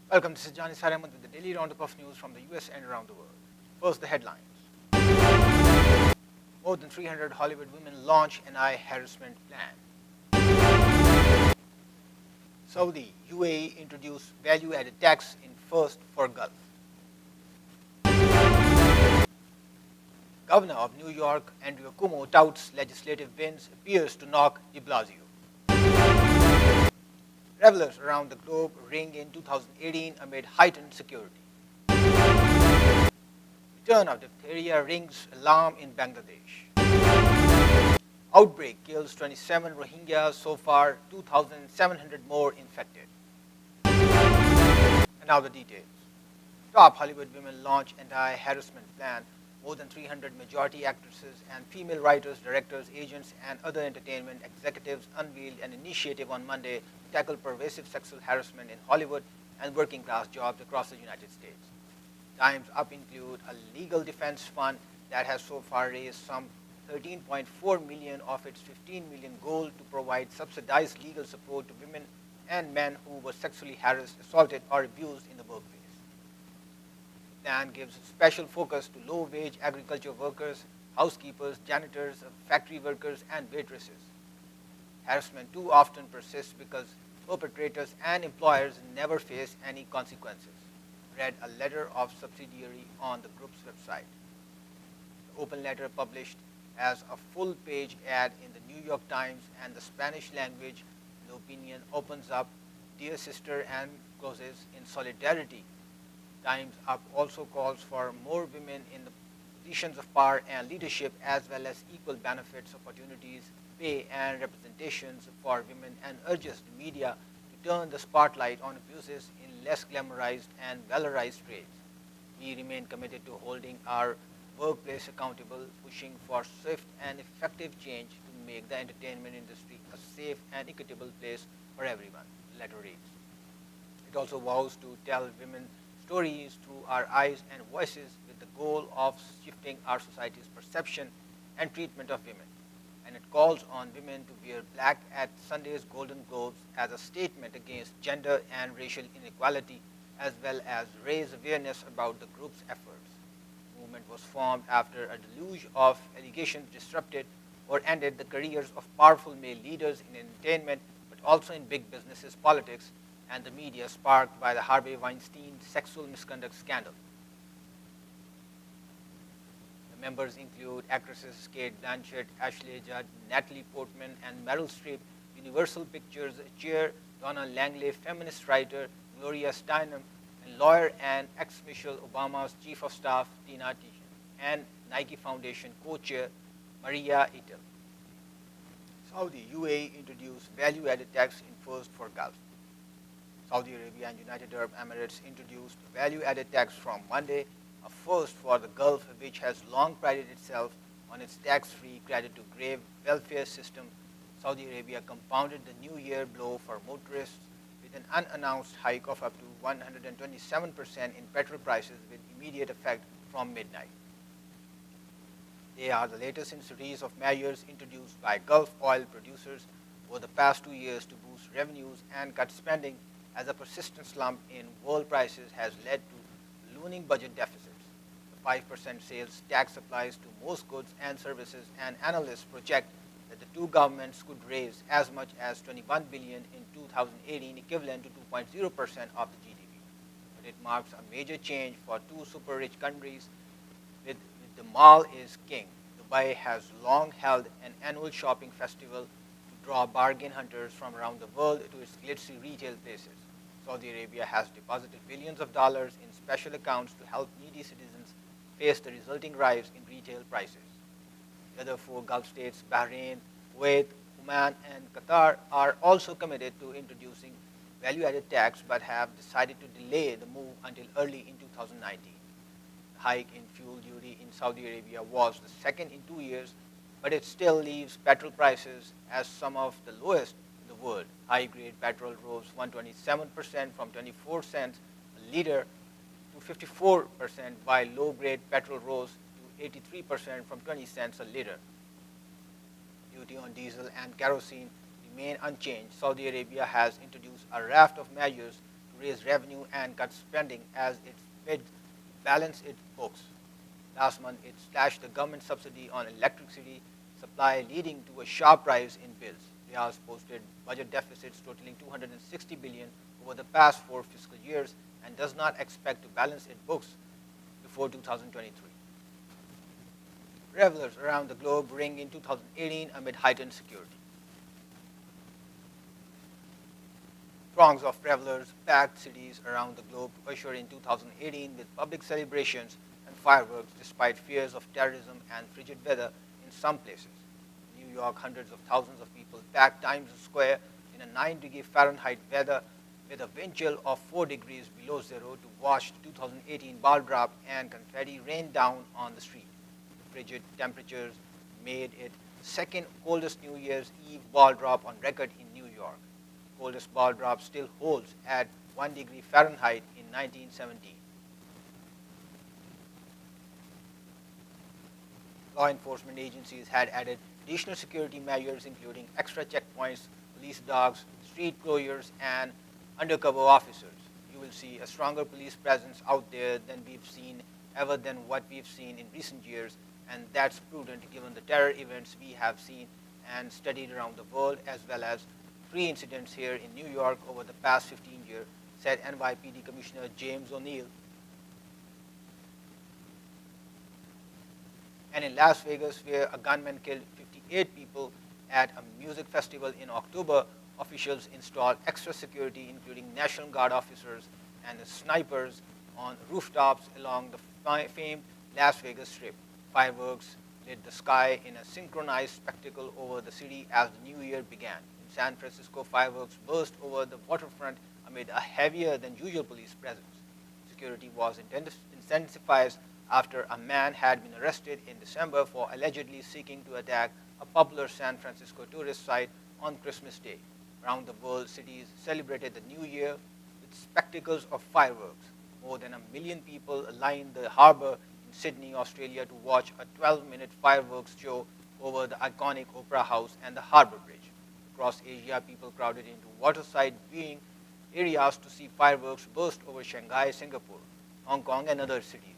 Welcome, this is Johnny Saramat with the daily roundup of news from the US and around the world. First, the headlines. More than 300 Hollywood women launch anti-harassment plan. Saudi, UAE introduce value-added tax in first for Gulf. Governor of New York, Andrew Cuomo, touts legislative wins, appears to knock de Blasio. Revelers around the globe ring in 2018 amid heightened security. Return of diphtheria rings alarm in Bangladesh. Outbreak kills 27 Rohingyas so far, 2,700 more infected. And now the details. Top Hollywood women launch anti-harassment plan. More than 300 majority actresses and female writers, directors, agents, and other entertainment executives unveiled an initiative on Monday to tackle pervasive sexual harassment in Hollywood and working class jobs across the United States. Times Up include a legal defense fund that has so far raised some 13.4 million of its 15 million goal to provide subsidized legal support to women and men who were sexually harassed, assaulted, or abused in the workplace. The plan gives special focus to low-wage agriculture workers, housekeepers, janitors, factory workers, and waitresses. Harassment too often persists because perpetrators and employers never face any consequences. Read a letter of subsidiary on the group's website. The open letter, published as a full-page ad in the New York Times and the Spanish language, the opinion opens up, "Dear sister," and closes, "In solidarity." Times Up also calls for more women in the positions of power and leadership, as well as equal benefits, opportunities, pay, and representations for women, and urges the media to turn the spotlight on abuses in less glamorized and valorized trades. We remain committed to holding our workplace accountable, pushing for swift and effective change to make the entertainment industry a safe and equitable place for everyone, the letter reads. It also vows to tell women stories through our eyes and voices with the goal of shifting our society's perception and treatment of women. And it calls on women to wear black at Sunday's Golden Globes as a statement against gender and racial inequality, as well as raise awareness about the group's efforts. The movement was formed after a deluge of allegations disrupted or ended the careers of powerful male leaders in entertainment, but also in big businesses, politics, and the media, sparked by the Harvey Weinstein sexual misconduct scandal. The members include actresses Kate Blanchett, Ashley Judd, Natalie Portman, and Meryl Streep, Universal Pictures chair Donna Langley, feminist writer Gloria Steinem, and lawyer and ex-Michelle Obama's chief of staff Tina Titian, and Nike Foundation co-chair Maria Itel. Saudi, UAE introduced value-added tax in first for Gulf. Saudi Arabia and United Arab Emirates introduced value-added tax from Monday, a first for the Gulf, which has long prided itself on its tax-free credit-to-grave welfare system. Saudi Arabia compounded the New Year blow for motorists with an unannounced hike of up to 127% in petrol prices with immediate effect from midnight. They are the latest in a series of measures introduced by Gulf oil producers over the past 2 years to boost revenues and cut spending, as a persistent slump in world prices has led to looming budget deficits. The 5% sales tax applies to most goods and services, and analysts project that the two governments could raise as much as $21 billion in 2018, equivalent to 2.0% of the GDP. But it marks a major change for two super-rich countries with the mall is king. Dubai has long held an annual shopping festival to draw bargain hunters from around the world to its glitzy retail places. Saudi Arabia has deposited billions of dollars in special accounts to help needy citizens face the resulting rise in retail prices. The other four Gulf states, Bahrain, Kuwait, Oman, and Qatar, are also committed to introducing value-added tax, but have decided to delay the move until early in 2019. The hike in fuel duty in Saudi Arabia was the second in 2 years, but it still leaves petrol prices as some of the lowest in the world. High-grade petrol rose 127% from 24 cents a liter to 54%, while low-grade petrol rose to 83% from 20 cents a liter. Duty on diesel and kerosene remain unchanged. Saudi Arabia has introduced a raft of measures to raise revenue and cut spending as it bids to balance its books. Last month, it slashed the government subsidy on electricity supply, leading to a sharp rise in bills. Riyadh posted budget deficits totaling 260 billion over the past 4 fiscal years and does not expect to balance its books before 2023. Revelers around the globe ring in 2018 amid heightened security. Throngs of revelers packed cities around the globe to usher in 2018 with public celebrations and fireworks despite fears of terrorism and frigid weather in some places. In New York, hundreds of thousands of people packed Times Square in a 9-degree Fahrenheit weather with a wind chill of 4 degrees below zero to watch 2018 ball drop and confetti rain down on the street. Frigid temperatures made it the second coldest New Year's Eve ball drop on record in New York. The coldest ball drop still holds at 1 degree Fahrenheit in 1917. Law enforcement agencies had added additional security measures, including extra checkpoints, police dogs, street closures, and undercover officers. You will see a stronger police presence out there than what we've seen in recent years, and that's prudent given the terror events we have seen and studied around the world, as well as 3 incidents here in New York over the past 15 years, said NYPD Commissioner James O'Neill. And in Las Vegas, where a gunman killed 58 people at a music festival in October, officials installed extra security, including National Guard officers and snipers on rooftops along the famed Las Vegas Strip. Fireworks lit the sky in a synchronized spectacle over the city as the new year began. In San Francisco, fireworks burst over the waterfront amid a heavier than usual police presence. Security was intensified after a man had been arrested in December for allegedly seeking to attack a popular San Francisco tourist site on Christmas Day. Around the world, cities celebrated the new year with spectacles of fireworks. More than 1 million people lined the harbor in Sydney, Australia to watch a 12-minute fireworks show over the iconic Opera House and the Harbour Bridge. Across Asia, people crowded into waterside viewing areas to see fireworks burst over Shanghai, Singapore, Hong Kong, and other cities.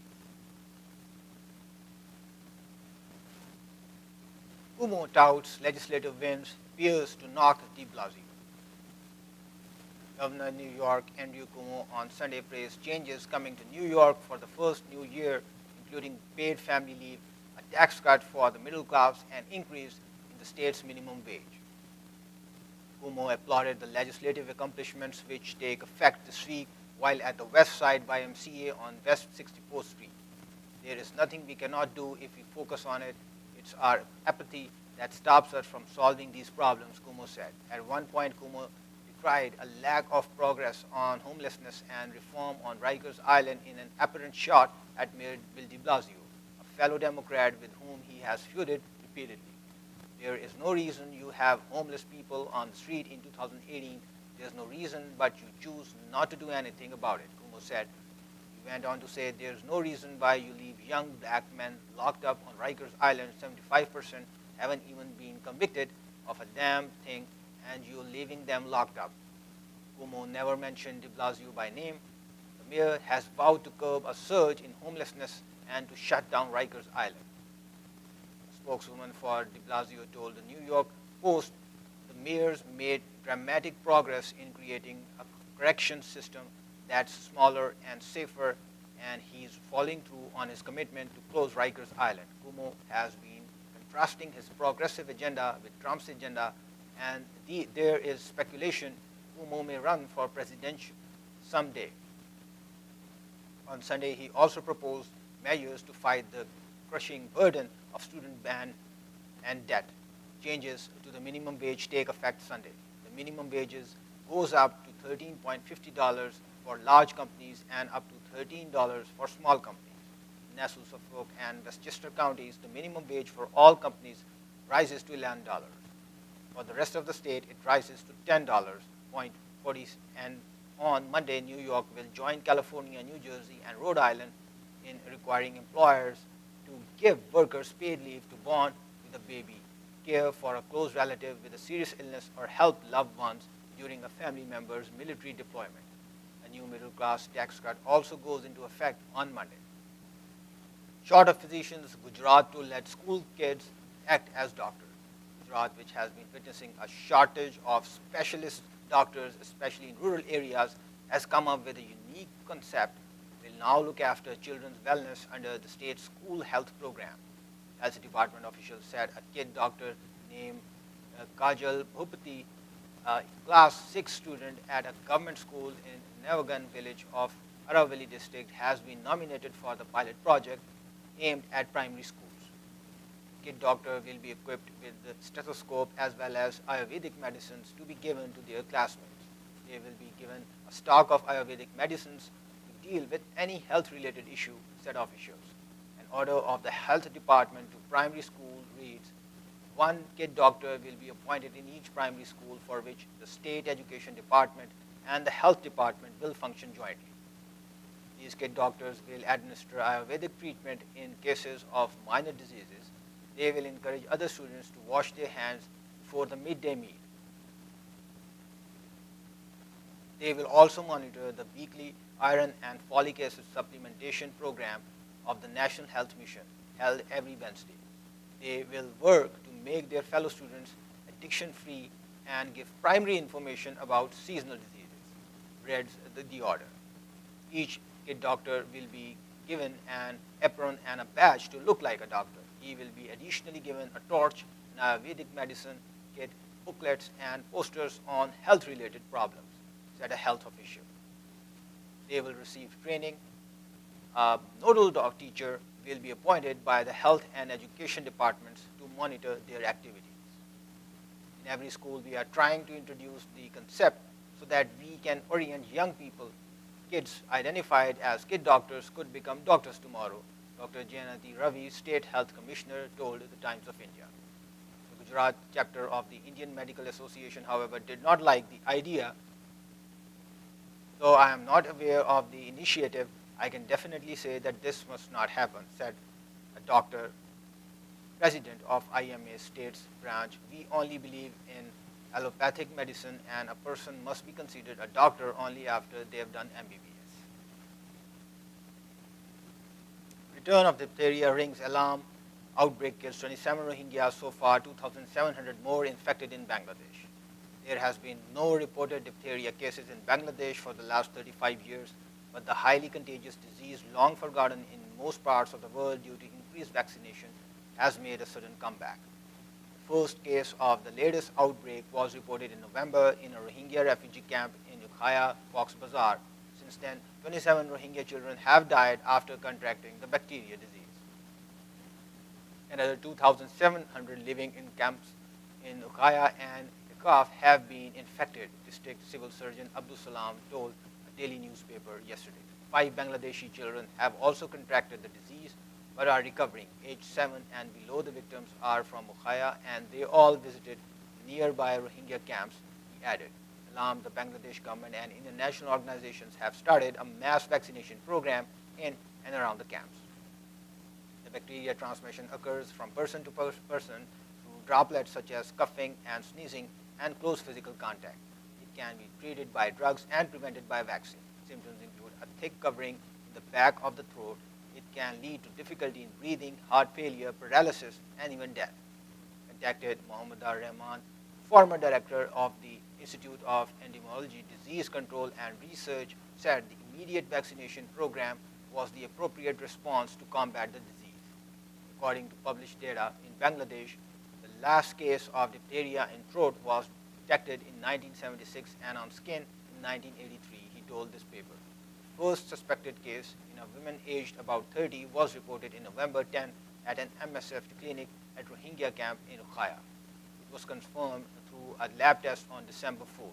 Cuomo touts legislative wins, appears to knock de Blasio. Governor of New York Andrew Cuomo on Sunday praised changes coming to New York for the first new year, including paid family leave, a tax cut for the middle class, and increase in the state's minimum wage. Cuomo applauded the legislative accomplishments which take effect this week while at the West Side YMCA on West 64th Street. There is nothing we cannot do if we focus on it. It's our apathy that stops us from solving these problems, Cuomo said. At one point, Cuomo decried a lack of progress on homelessness and reform on Rikers Island in an apparent shot at Mayor Bill de Blasio, a fellow Democrat with whom he has feuded repeatedly. There is no reason you have homeless people on the street in 2018. There's no reason, but you choose not to do anything about it, Cuomo said. He went on to say there's no reason why you leave young black men locked up on Rikers Island. 75% haven't even been convicted of a damn thing, and you're leaving them locked up. Cuomo never mentioned de Blasio by name. The mayor has vowed to curb a surge in homelessness and to shut down Rikers Island. A spokeswoman for de Blasio told the New York Post the mayor's made dramatic progress in creating a correction system that's smaller and safer, and he's following through on his commitment to close Rikers Island. Cuomo has been contrasting his progressive agenda with Trump's agenda, and there is speculation Cuomo may run for president someday. On Sunday, he also proposed measures to fight the crushing burden of student ban and debt. Changes to the minimum wage take effect Sunday. The minimum wages goes up to $13.50 for large companies and up to $13 for small companies. In Nassau, Suffolk, and Westchester counties, the minimum wage for all companies rises to $11. For the rest of the state, it rises to $10.40. And on Monday, New York will join California, New Jersey, and Rhode Island in requiring employers to give workers paid leave to bond with a baby, care for a close relative with a serious illness, or help loved ones during a family member's military deployment. A new middle class tax cut also goes into effect on Monday. Short of physicians, Gujarat to let school kids act as doctors. Gujarat, which has been witnessing a shortage of specialist doctors, especially in rural areas, has come up with a unique concept. Will now look after children's wellness under the state school health program. As the department officials said, a kid doctor named Kajal Bhupati, a class 6 student at a government school in Navagan village of Aravalli district, has been nominated for the pilot project aimed at primary schools. Kid doctor will be equipped with the stethoscope as well as Ayurvedic medicines to be given to their classmates. They will be given a stock of Ayurvedic medicines to deal with any health-related issue, said officials. An order of the health department to primary school reads, one kid doctor will be appointed in each primary school for which the state education department and the health department will function jointly. These kid doctors will administer Ayurvedic treatment in cases of minor diseases. They will encourage other students to wash their hands before the midday meal. They will also monitor the weekly iron and folic acid supplementation program of the National Health Mission, held every Wednesday. They will work to make their fellow students addiction-free and give primary information about seasonal diseases, reads the order. Each kid doctor will be given an apron and a badge to look like a doctor. He will be additionally given a torch, an Ayurvedic medicine kit, booklets, and posters on health-related problems, said a health official. They will receive training. A nodal dog teacher will be appointed by the health and education departments to monitor their activities. In every school, we are trying to introduce the concept so that we can orient young people. Kids identified as kid doctors could become doctors tomorrow, Dr. Jayanti Ravi, State Health Commissioner, told the Times of India. The Gujarat chapter of the Indian Medical Association, however, did not like the idea. Though I am not aware of the initiative, I can definitely say that this must not happen, said a doctor, president of IMA States branch. We only believe in allopathic medicine, and a person must be considered a doctor only after they have done MBBS. Return of diphtheria rings alarm. Outbreak kills 27 Rohingyas so far, 2,700 more infected in Bangladesh. There has been no reported diphtheria cases in Bangladesh for the last 35 years, but the highly contagious disease, long forgotten in most parts of the world due to increased vaccination, has made a sudden comeback. The first case of the latest outbreak was reported in November in a Rohingya refugee camp in Ukhaya, Cox's Bazar. Since then, 27 Rohingya children have died after contracting the bacteria disease. Another 2,700 living in camps in Ukhaya and Ikaf have been infected, District Civil Surgeon Abdul Salam told a daily newspaper yesterday. 5 Bangladeshi children have also contracted the disease but are recovering. Age 7 and below the victims are from Ukhaya, and they all visited nearby Rohingya camps, he added. Alam, the Bangladesh government and international organizations have started a mass vaccination program in and around the camps. The bacteria transmission occurs from person to person through droplets such as coughing and sneezing and close physical contact. It can be treated by drugs and prevented by vaccine. Symptoms include a thick covering in the back of the throat. It can lead to difficulty in breathing, heart failure, paralysis, and even death. Contacted Mohammad Ar-Rahman, former director of the Institute of Entomology, Disease Control and Research, said the immediate vaccination program was the appropriate response to combat the disease. According to published data in Bangladesh, the last case of diphtheria in throat was detected in 1976 and on skin in 1983, he told this paper. The first suspected case in a woman aged about 30 was reported in November 10 at an MSF clinic at Rohingya camp in Ukhaya. It was confirmed through a lab test on December 4.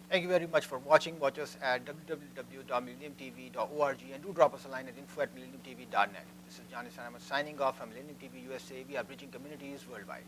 Thank you very much for watching. Watch us at www.millenniumtv.org and do drop us a line at info@millenniumtv.net. This is Johnny Sanamat signing off from Millennium TV USA. We are bridging communities worldwide.